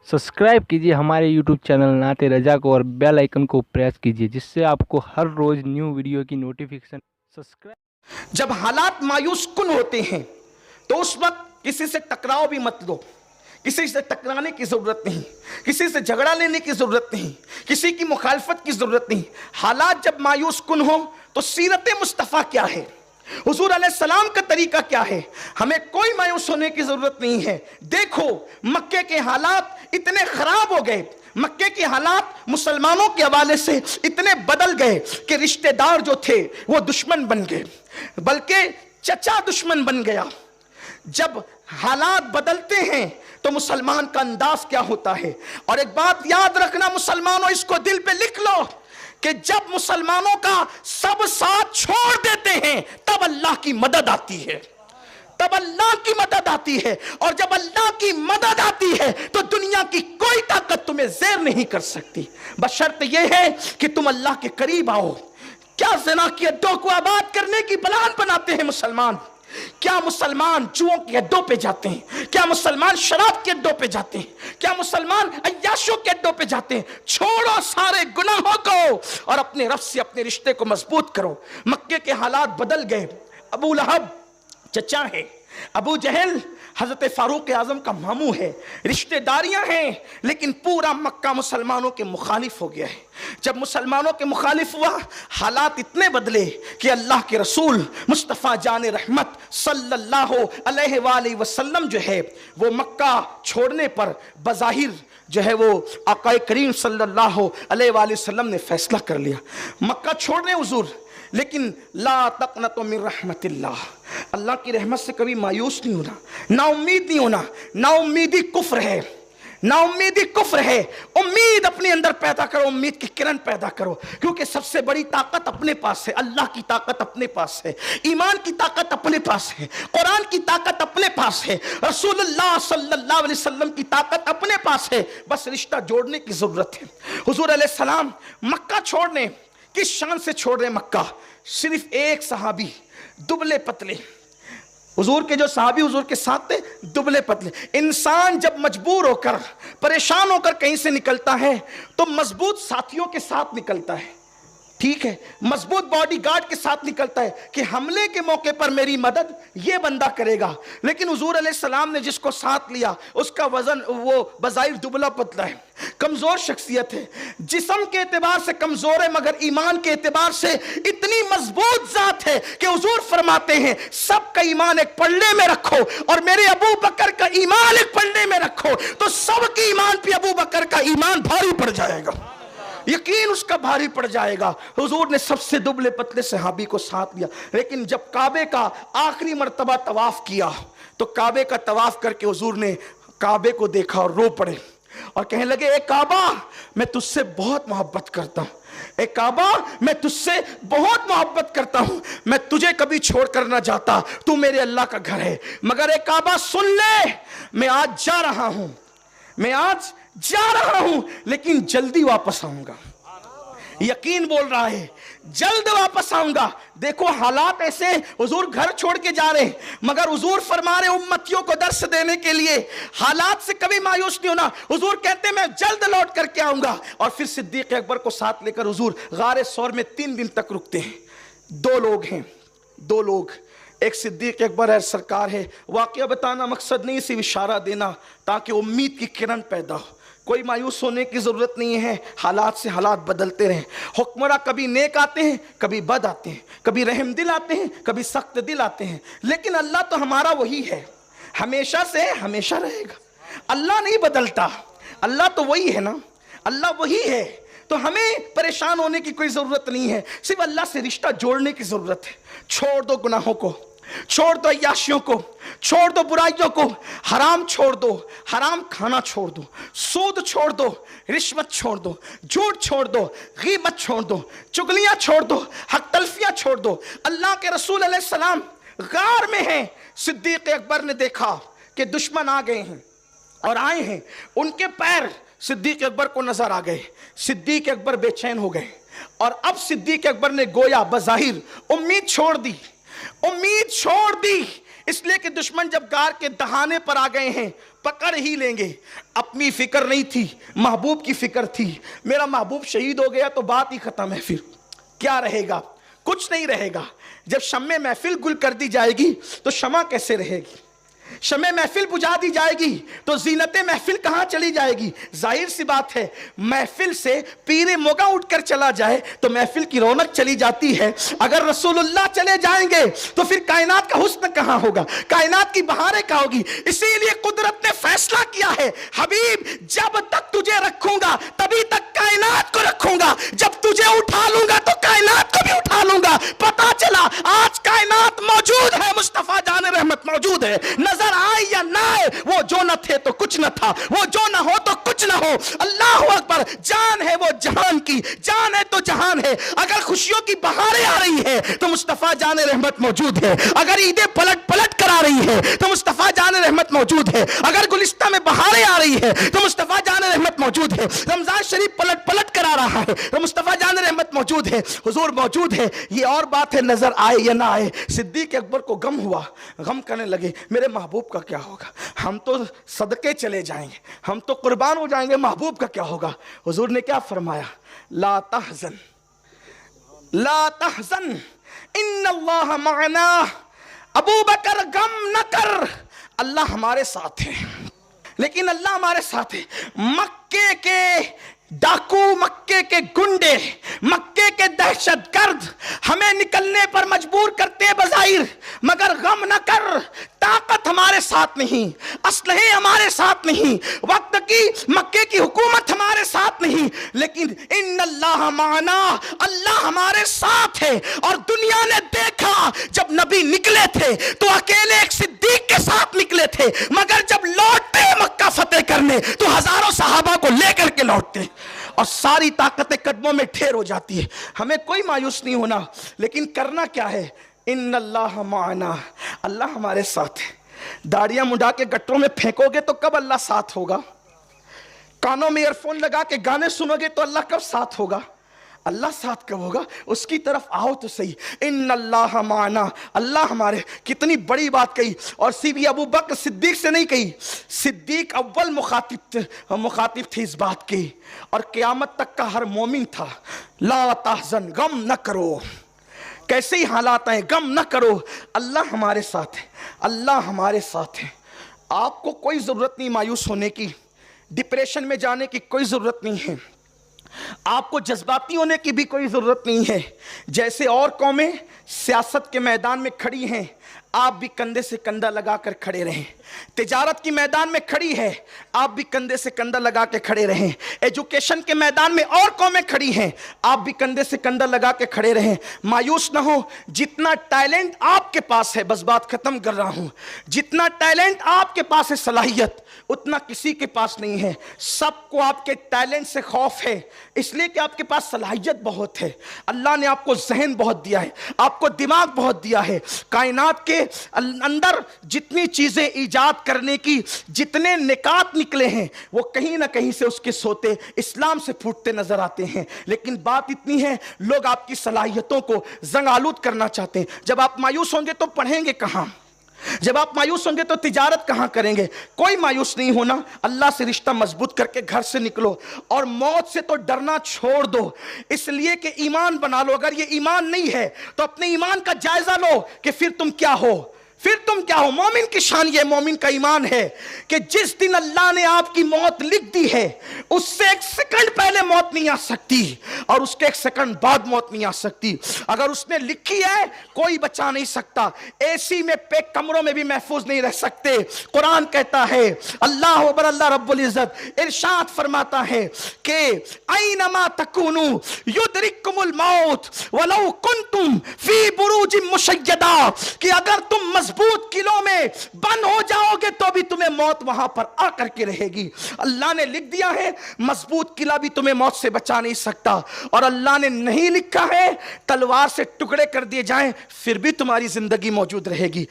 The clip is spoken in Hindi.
सब्सक्राइब कीजिए हमारे YouTube चैनल नाते रजा को और बेल आइकन को प्रेस कीजिए जिससे आपको हर रोज न्यू वीडियो की नोटिफिकेशन सब्सक्राइब। जब हालात मायूस कुन होते हैं तो उस वक्त किसी से टकराव भी मत लो, किसी से टकराने की जरूरत नहीं, किसी से झगड़ा लेने की जरूरत नहीं, किसी की मुखालफत की जरूरत नहीं। हालात जब मायूस कुन हो तो सीरत मुस्तफ़ा क्या है, हुजूर अलैहिस्सलाम का तरीका क्या है, हमें कोई मायूस होने की जरूरत नहीं है। देखो मक्के के हालात इतने खराब हो गए, मक्के के हालात मुसलमानों के हवाले से इतने बदल गए कि रिश्तेदार जो थे वो दुश्मन बन गए, बल्कि चचा दुश्मन बन गया। जब हालात बदलते हैं तो मुसलमान का अंदाज क्या होता है। और एक बात याद रखना मुसलमानों, इसको दिल पे लिख लो कि जब मुसलमानों का सब साथ छोड़ देते हैं तब अल्लाह की मदद आती है, तब अल्लाह की मदद आती है। और जब अल्लाह की मदद आती है तो दुनिया की कोई ताकत तुम्हें ज़ेर नहीं कर सकती, बशर्त यह है कि तुम अल्लाह के करीब आओ। क्या ज़िना के अड्डों को आबाद करने की प्लान बनाते हैं मुसलमान, क्या मुसलमान जुओं के अड्डों पे जाते हैं, क्या मुसलमान शराब के अड्डों पे जाते हैं, क्या मुसलमान अय्याशों के अड्डों पे जाते हैं। छोड़ो सारे गुनाहों को और अपने रब से अपने रिश्ते को मजबूत करो। मक्के के हालात बदल गए। अबू लहब चचा है, अबू जहल हजरत फारूक आजम का मामू है, रिश्तेदारियां हैं, लेकिन पूरा मक्का मुसलमानों के मुखालिफ हो गया है। जब मुसलमानों के मुखालिफ हुआ हालात इतने बदले कि अल्लाह के रसूल मुस्तफ़ा जान रहमत सल्लल्लाहु अलैहि वसल्लम जो है वो मक्का छोड़ने पर बज़ाहिर जो है वो आक़ाए करीम सल्लल्लाहु अलैहि वसल्लम ने फैसला कर लिया मक्का छोड़ने हुजूर। लेकिन ला तक़नतु मिन रहमतिल्लाह, अल्लाह की रहमत से कभी मायूस नहीं होना, ना उम्मीद नहीं होना। ना उम्मीदी कुफ्र है, ना उम्मीदी कुफ्र है। उम्मीद अपने अंदर पैदा करो, उम्मीद की किरण पैदा करो, क्योंकि सबसे बड़ी ताकत अपने पास है। अल्लाह की ताकत अपने पास है, ईमान की ताकत अपने पास है, कुरान की ताकत अपने पास है, रसूलुल्लाह सल्लल्लाहु अलैहि वसल्लम की ताकत अपने पास है। बस रिश्ता जोड़ने की जरूरत है। हुजूर अलैहिस्सलाम मक्का छोड़ने किस शान से छोड़ रहे मक्का, सिर्फ एक सहाबी दुबले पतले, हुजूर के जो सहाबी हुजूर के साथ थे दुबले पतले। इंसान जब मजबूर होकर परेशान होकर कहीं से निकलता है तो मजबूत साथियों के साथ निकलता है, ठीक है, मजबूत बॉडीगार्ड के साथ निकलता है कि हमले के मौके पर मेरी मदद ये बंदा करेगा। लेकिन हुजूर अलैहिस्सलाम ने जिसको साथ लिया उसका वजन वो बज़ाहिर दुबला पतला है, कमजोर शख्सियत है, जिस्म के एतबार से कमजोर है मगर ईमान के एतबार से इतनी मजबूत जात है कि हुजूर फरमाते हैं सबका ईमान एक पल्ले में रखो और मेरे अबू बकर का ईमान एक पल्ले में रखो तो सबके ईमान पे अबू बकर का ईमान भारी पड़ जाएगा, यकीन उसका भारी पड़ जाएगा। हुजूर ने सबसे दुबले पतले सहाबी को साथ लिया। लेकिन जब काबे का आखिरी मर्तबा तवाफ किया तो काबे का तवाफ करके हुजूर ने काबे को देखा और रो पड़े और कहने लगे ए काबा मैं तुझसे बहुत मोहब्बत करता हूँ, ए काबा मैं तुझसे बहुत मोहब्बत करता हूँ, मैं तुझे कभी छोड़ कर ना जाता, तू मेरे अल्लाह का घर है। मगर ए काबा सुन ले, मैं आज जा रहा हूँ, मैं आज जा रहा हूं लेकिन जल्दी वापस आऊंगा। यकीन बोल रहा है जल्द वापस आऊंगा। देखो हालात ऐसे, हुजूर घर छोड़ के जा रहे मगर हुजूर फरमा रहे उम्मतियों को दर्श देने के लिए हालात से कभी मायूस नहीं होना। हुजूर कहते मैं जल्द लौट करके आऊंगा। और फिर सिद्दीक अकबर को साथ लेकर हुजूर गारे सौर में 3 दिन तक रुकते हैं। 2 लोग हैं, 2 लोग, एक सिद्दीक अकबर है, सरकार है। वाकया बताना मकसद नहीं, सिर्फ इशारा देना ताकि उम्मीद की किरण पैदा हो। कोई मायूस होने की ज़रूरत नहीं है, हालात से हालात बदलते रहें। हुक्मरां कभी नेक आते हैं, कभी बद आते हैं, कभी रहम दिल आते हैं, कभी सख्त दिल आते हैं, लेकिन अल्लाह तो हमारा वही है, हमेशा से हमेशा रहेगा। अल्लाह नहीं बदलता, अल्लाह तो वही है ना, अल्लाह वही है। तो हमें परेशान होने की कोई ज़रूरत नहीं है, सिर्फ अल्लाह से रिश्ता जोड़ने की ज़रूरत है। छोड़ दो गुनाहों को, छोड़ दो अय्याशियों को, छोड़ दो बुराइयों को, हराम छोड़ दो, हराम खाना छोड़ दो, सूद छोड़ दो, रिश्वत छोड़ दो, झूठ छोड़ दो, गीबत छोड़ दो, चुगलियां छोड़ दो, हक तलफियां छोड़ दो। अल्लाह के रसूल अलैहिस्सलाम गार में हैं, सिद्दीक अकबर ने देखा कि दुश्मन आ गए हैं और आए हैं, उनके पैर सिद्दीक अकबर को नजर आ गए। सिद्दीक अकबर बेचैन हो गए और अब सिद्दीक अकबर ने गोया बज़ाहिर उम्मीद छोड़ दी, उम्मीद छोड़ दी। इसलिए कि दुश्मन जब गार के दहाने पर आ गए हैं पकड़ ही लेंगे। अपनी फिक्र नहीं थी, महबूब की फिक्र थी। मेरा महबूब शहीद हो गया तो बात ही खत्म है, फिर क्या रहेगा? कुछ नहीं रहेगा। जब शम्मे महफिल गुल कर दी जाएगी तो शमा कैसे रहेगी? शमे महफिल बुझा दी जाएगी तो जीनते महफिल कहां चली जाएगी? जाहिर सी बात है, महफिल से पीरे मोगा उठकर चला जाए तो महफिल की रौनक चली जाती है। अगर रसूलुल्लाह चले जाएंगे तो फिर कायनात का हुस्न कहां होगा, कायनात की बहारें कहां होगी? इसीलिए कुदरत ने फैसला किया है, हबीब जब तक तुझे रखूंगा तभी तक कायनात को रखूंगा, जब तुझे उठा लूंगा तो कायनात को भी उठा लूंगा। पता चला आज कायनात मौजूद है, मुस्तफा जान रहमत मौजूद है। नजर आए या ना आए, वो जो न थे तो कुछ न था, वो जो न हो तो कुछ न हो। अल्लाह अकबर, जान है वो जहान की, जान है तो जहान है। अगर खुशियों की बहारें आ रही है तो मुस्तफा जान रहमत मौजूद है। अगर ईदें पलट पलट कर आ रही है तो मुस्तफा जान रहमत मौजूद है। अगर गुलिस्तान में बहारें आ रही है तो मुस्तफा जान रहमत मौजूद है। रमजान शरीफ पलट पलट कर आ रहा है तो मुस्तफा जान रहमत मौजूद है, हुजूर मौजूद है। ये और बात है, नजर आए या ना आए। सिद्दीक अकबर को गम हुआ, गम करने लगे, मेरे महबूब का क्या होगा? हम तो सदके चले जाएंगे, हम तो कुर्बान हो जाएंगे, महबूब का क्या होगा? हुजूर ने क्या फरमाया? ला तहज़न, ला तहज़न इन्नल्लाह मअना। अबू बकर गम न कर, अल्लाह हमारे साथ है। लेकिन अल्लाह हमारे साथ है। मक्के के डाकू, मक्के के गुंडे, मक्के के दहशतगर्द हमें निकलने पर मजबूर करते हैं बज़ाहिर, मगर गम न कर, ताकत हमारे साथ नहीं, असलहे हमारे साथ नहीं, वक्त की मक्के की हुकूमत हमारे साथ नहीं, लेकिन इन्नल्लाह माना, अल्लाह हमारे साथ है। और दुनिया ने देखा जब नबी निकले थे तो अकेले एक सिद्दीक के साथ निकले थे, मगर जब लौटते मक्का फतेह करने तो हजारों सहाबा को लेकर के लौटते और सारी ताकतें कदमों में ढेर हो जाती है। हमें कोई मायूस नहीं होना, लेकिन करना क्या है? इन्नल्लाह माना, अल्लाह हमारे साथ है। दाढ़ियां मुंडा के गट्टरों में फेंकोगे तो कब अल्लाह साथ होगा? कानों में ईयरफोन लगा के गाने सुनोगे तो अल्लाह कब साथ होगा? अल्लाह साथ कब होगा? उसकी तरफ आओ तो सही। इन्नल्लाह माना, अल्लाह हमारे। कितनी बड़ी बात कही, और सीबी अबू बकर सिद्दीक से नहीं कही, सिद्दीक अव्वल मुखातिब थे इस बात की, और क़यामत तक का हर मोमिन था। ला तहज़न, गम न करो, कैसे ही हालात आए गम न करो, अल्लाह हमारे साथ है, अल्लाह हमारे साथ है। आपको कोई ज़रूरत नहीं मायूस होने की, डिप्रेशन में जाने की कोई ज़रूरत नहीं है, आपको जज्बाती होने की भी कोई ज़रूरत नहीं है। जैसे और कौमें सियासत के मैदान में खड़ी हैं, आप भी कंधे से कंधा लगाकर खड़े रहें। तिजारत की मैदान में खड़ी है, आप भी कंधे से कंधा लगा के खड़े रहें। एजुकेशन के मैदान में और कौमें खड़ी हैं, आप भी कंधे से कंधा लगा के खड़े रहें। मायूस ना हो, जितना टैलेंट आपके पास है, बस बात खत्म कर रहा हूं, जितना टैलेंट आपके पास है, सलाहियत, उतना किसी के पास नहीं है। सबको आपके टैलेंट से खौफ है, इसलिए कि आपके पास सलाहियत बहुत है। अल्लाह ने आपको जहन बहुत दिया है, आपको दिमाग बहुत दिया है। कायनात के अंदर जितनी चीजें ईजाद करने की, जितने निकात निकले हैं, वो कहीं ना कहीं से उसके सोते इस्लाम से फूटते नजर आते हैं। लेकिन बात इतनी है, लोग आपकी सलाहियतों को जंग आलूद करना चाहते हैं। जब आप मायूस होंगे तो पढ़ेंगे कहां? जब आप मायूस होंगे तो तिजारत कहां करेंगे? कोई मायूस नहीं होना, अल्लाह से रिश्ता मजबूत करके घर से निकलो, और मौत से तो डरना छोड़ दो, इसलिए कि ईमान बना लो। अगर ये ईमान नहीं है तो अपने ईमान का जायजा लो कि फिर तुम क्या हो, फिर तुम क्या हो। मोमिन की शान ये, मोमिन का ईमान है कि जिस दिन अल्लाह ने आपकी मौत लिख दी है, उससे एक सेकंड पहले मौत नहीं आ सकती, और उसके एक सेकंड बाद मौत नहीं आ सकती। अगर उसने लिखी है, कोई बचा नहीं सकता। एसी में पैक कमरों में भी महफूज नहीं रह सकते। कुरान कहता है, अल्लाह अकबर, अल्लाह रब्बुल इज्जत इरशाद फरमाता है कि ऐनमा तकुनु युदरिकुमुल मौत वलौ कुंतुम फी बुरूजिन मुशय्यदा, कि अगर तुम मजबूत किलों में बंद हो जाओगे तो भी तुम्हें मौत वहां पर आकर के रहेगी। अल्लाह ने लिख दिया है, मजबूत किला भी तुम्हें मौत से बचा नहीं सकता, और अल्लाह ने नहीं लिखा है तलवार से टुकड़े कर दिए जाएं फिर भी तुम्हारी जिंदगी मौजूद रहेगी।